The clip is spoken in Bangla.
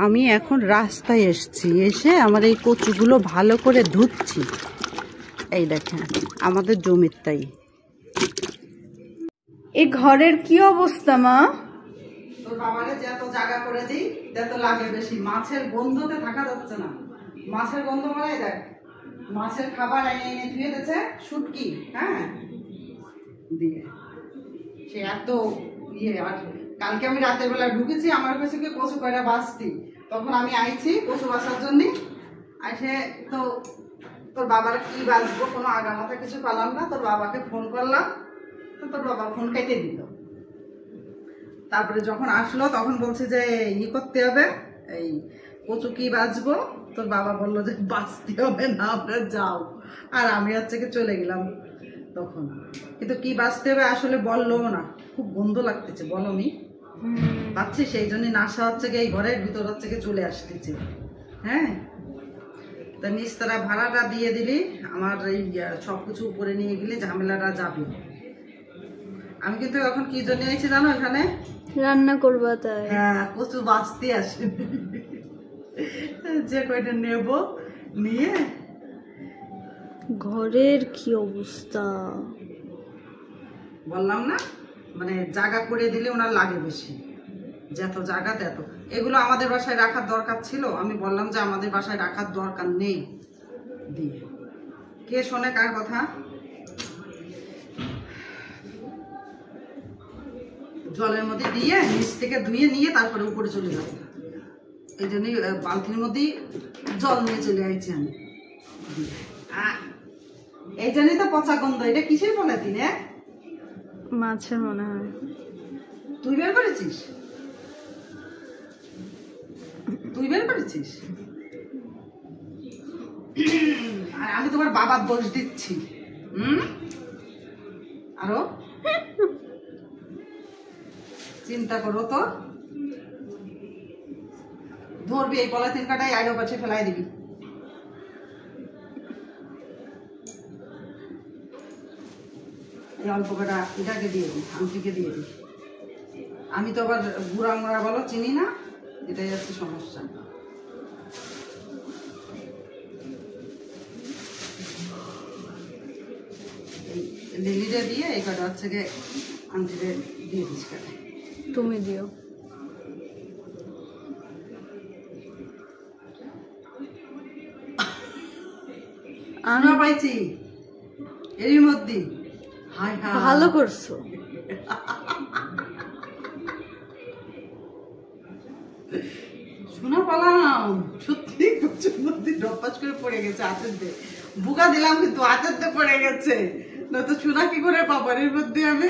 আমি এখন রাস্তায় এসেছি, এসে আমার এই কচুগুলো ভালো করে ধুচ্ছি। এই দেখেন আমাদের জমির তাই। এই ঘরের কি অবস্থা মা? তোর বাবারে যত জায়গা করে দিই তত লাগে বেশি। মাছের গন্ধতে থাকা যাচ্ছে না। মাছের গন্ধ মানে দেখ, মাছের খাবার এনে এনে ধুয়ে দিয়েছে শুটকি, হ্যাঁ দিয়ে সে এত ইয়ে। আর কালকে আমি রাতের বেলা ঢুকেছি, আমার কাছে কি কচু কয়টা বাঁচতি, তখন আমি আইছি কচু বাঁচার জন্য। আসে তো তোর বাবার কি বাঁচবো কোনো আগা মাথা কিছু পেলাম না। তোর বাবাকে ফোন করলাম, তো তোর বাবা ফোন কেটে দিল। তারপরে যখন আসলো তখন বলছে যে ই করতে হবে, এই কচু কি বাঁচবো। তোর বাবা বললো যে বাঁচতে হবে না, আমরা যাও। আর আমি হচ্ছে কি চলে গেলাম তখন। কিন্তু কি বাঁচতে হবে আসলে বললো না, খুব গন্ধ লাগতেছে বলমি পাচ্ছি, সেই জন্য নাশা হচ্ছে কি এই ঘরের ভিতর হচ্ছে কি চলে আসতেছে। হ্যাঁ, তা নিস্তারা ভাড়াটা দিয়ে দিলি, আমার এই সবকিছু উপরে নিয়ে গেলে ঝামেলাটা যাবে। আমি কিন্তু এখন কি জন্য আইছি জানো, এখানে রান্না করবা তাই? হ্যাঁ, কচু বাঁচতে আসে, যে কয়টা নেব নিয়ে। ঘরের কি অবস্থা বললাম না, মানে জায়গা করে দিলে ওনার লাগে বেশি, যত জায়গা তত। এগুলো আমাদের বাসায় রাখার দরকার ছিল, আমি বললাম যে আমাদের বাসায় রাখার দরকার নেই দিয়ে। কে শোনে কার কথা? জলের মধ্যে দিয়ে নিচ থেকে ধুয়ে নিয়ে তারপরে উপরে চলে যাবো, এই জন্যই বালতির মধ্যেই জল নিয়ে চলে আইছি আমি। এই জন্যই তো পচা গন্ধ। এটা কিসের পলিথিন? মাছের মনে হয়। তুই বের করেছিস? তুই বের করেছিস? আর আমি তোমার বাবার দোষ দিচ্ছি। আরো চিন্তা করো তো, ধরবি এই পলিথিন কাটাই আইরো পাশে ফেলাই দিবি। এই অল্প কটা এটাকে দিয়ে দিই, আংটিকে দিয়ে দিই। আমি তো আবার গুড়া মোড়া বলো চিনি না, এটাই হচ্ছে সমস্যা। এই লিলিটা দিয়ে এই কটা হচ্ছে গিয়ে আংটিতে দিয়ে দিস। কাটে তুমি দিও। আমি পাইছি এরই মধ্যে। ভালো করছো। শোনা পালাম সত্যি, কচুর মধ্যে ডপাস করে পড়ে গেছে হাতের দিয়ে। বুকা দিলাম কিন্তু হাতের দিয়ে পড়ে গেছে, নয়তো শোনা কি করে পাবার এর মধ্যে আমি।